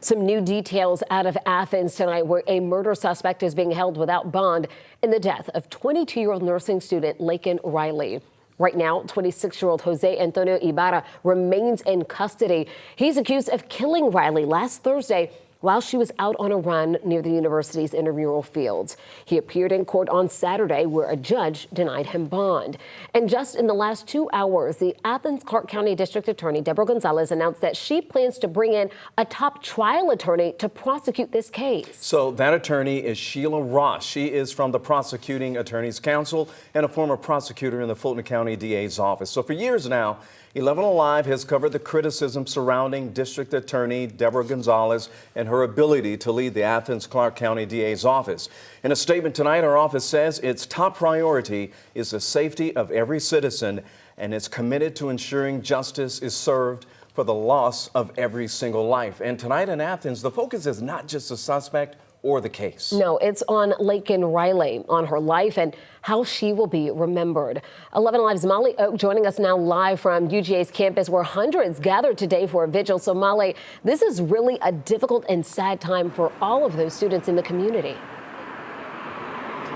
Some new details out of Athens tonight, where a murder suspect is being held without bond in the death of 22-year-old nursing student Laken Riley. Right now, 26-year-old Jose Antonio Ibarra remains in custody. He's accused of killing Riley last Thursday while she was out on a run near the university's intramural fields. He appeared in court on Saturday, where a judge denied him bond. And just in the last 2 hours, the Athens-Clarke County District Attorney Deborah Gonzalez announced that she plans to bring in a top trial attorney to prosecute this case. So that attorney is Sheila Ross. She is from the Prosecuting Attorneys Council and a former prosecutor in the Fulton County DA's office. So for years now, 11 Alive has covered the criticism surrounding District Attorney Deborah Gonzalez and her ability to lead the Athens-Clarke County DA's office. In a statement tonight, our office says its top priority is the safety of every citizen, and it's committed to ensuring justice is served for the loss of every single life. And tonight in Athens, the focus is not just the suspect or the case. No, it's on Laken Riley, on her life and how she will be remembered. 11 Alive's Molly Oak joining us now live from UGA's campus, where hundreds gathered today for a vigil. So Molly, this is really a difficult and sad time for all of those students in the community.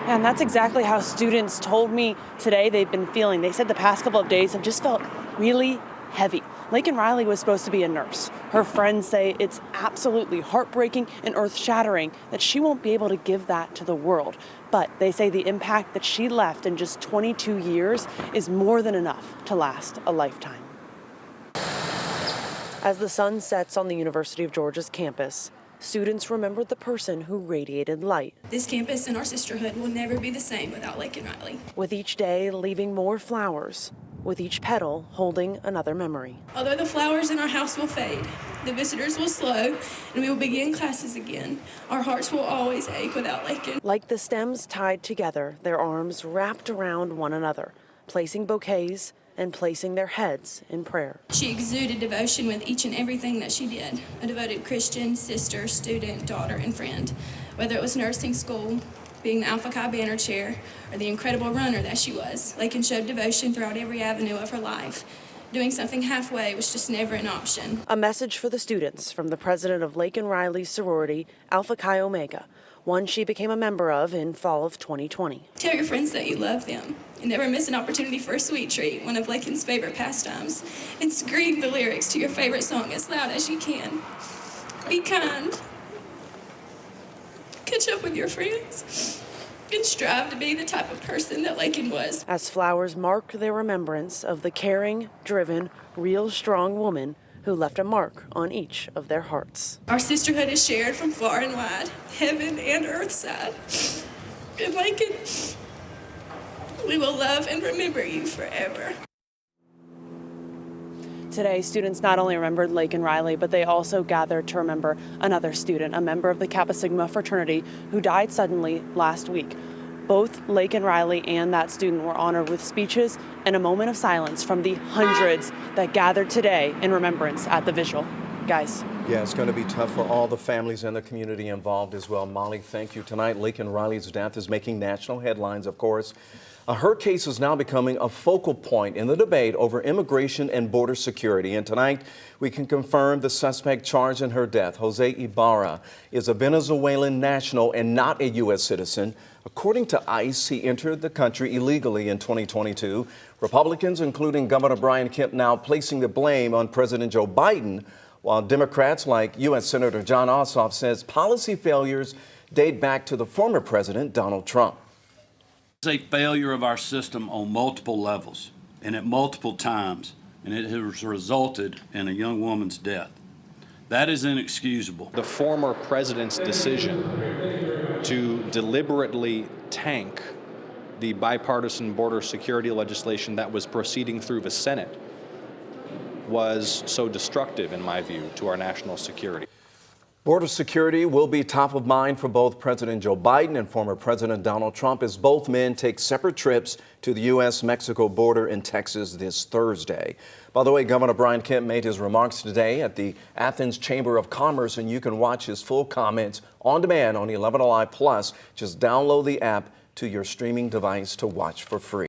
And that's exactly how students told me today they've been feeling. They said the past couple of days have just felt really heavy. Laken Riley was supposed to be a nurse. Her friends say it's absolutely heartbreaking and earth-shattering that she won't be able to give that to the world. But they say the impact that she left in just 22 years is more than enough to last a lifetime. As the sun sets on the University of Georgia's campus, students remember the person who radiated light. This campus and our sisterhood will never be the same without Laken Riley. With each day leaving more flowers, with each petal holding another memory. Although the flowers in our house will fade, the visitors will slow, and we will begin classes again, our hearts will always ache without Laken. Like the stems tied together, their arms wrapped around one another, placing bouquets and placing their heads in prayer. She exuded devotion with each and everything that she did. A devoted Christian, sister, student, daughter, and friend. Whether it was nursing school, being the Alpha Chi banner chair, or the incredible runner that she was, Laken showed devotion throughout every avenue of her life. Doing something halfway was just never an option. A message for the students from the president of Laken Riley's sorority, Alpha Chi Omega, one she became a member of in fall of 2020. Tell your friends that you love them, and never miss an opportunity for a sweet treat, one of Laken's favorite pastimes, and scream the lyrics to your favorite song as loud as you can. Be kind. Catch up with your friends and strive to be the type of person that Laken was. As flowers mark their remembrance of the caring, driven, real strong woman who left a mark on each of their hearts. Our sisterhood is shared from far and wide, heaven and earth side. And Laken, we will love and remember you forever. Today, students not only remembered Laken Riley, but they also gathered to remember another student, a member of the Kappa Sigma fraternity who died suddenly last week. Both Laken Riley and that student were honored with speeches and a moment of silence from the hundreds that gathered today in remembrance at the vigil. Guys. Yeah, it's going to be tough for all the families and the community involved as well. Molly, thank you. Tonight, Laken Riley's death is making national headlines, of course. Her case is now becoming a focal point in the debate over immigration and border security. And tonight, we can confirm the suspect charged in her death, Jose Ibarra, is a Venezuelan national and not a U.S. citizen. According to ICE, he entered the country illegally in 2022. Republicans, including Governor Brian Kemp, now placing the blame on President Joe Biden, while Democrats like U.S. Senator John Ossoff says policy failures date back to the former president, Donald Trump. It's a failure of our system on multiple levels and at multiple times, and it has resulted in a young woman's death. That is inexcusable. The former president's decision to deliberately tank the bipartisan border security legislation that was proceeding through the Senate was so destructive, in my view, to our national security. Border security will be top of mind for both President Joe Biden and former President Donald Trump as both men take separate trips to the U.S.-Mexico border in Texas this Thursday. By the way, Governor Brian Kemp made his remarks today at the Athens Chamber of Commerce, and you can watch his full comments on demand on 11 Alive Plus. Just download the app to your streaming device to watch for free.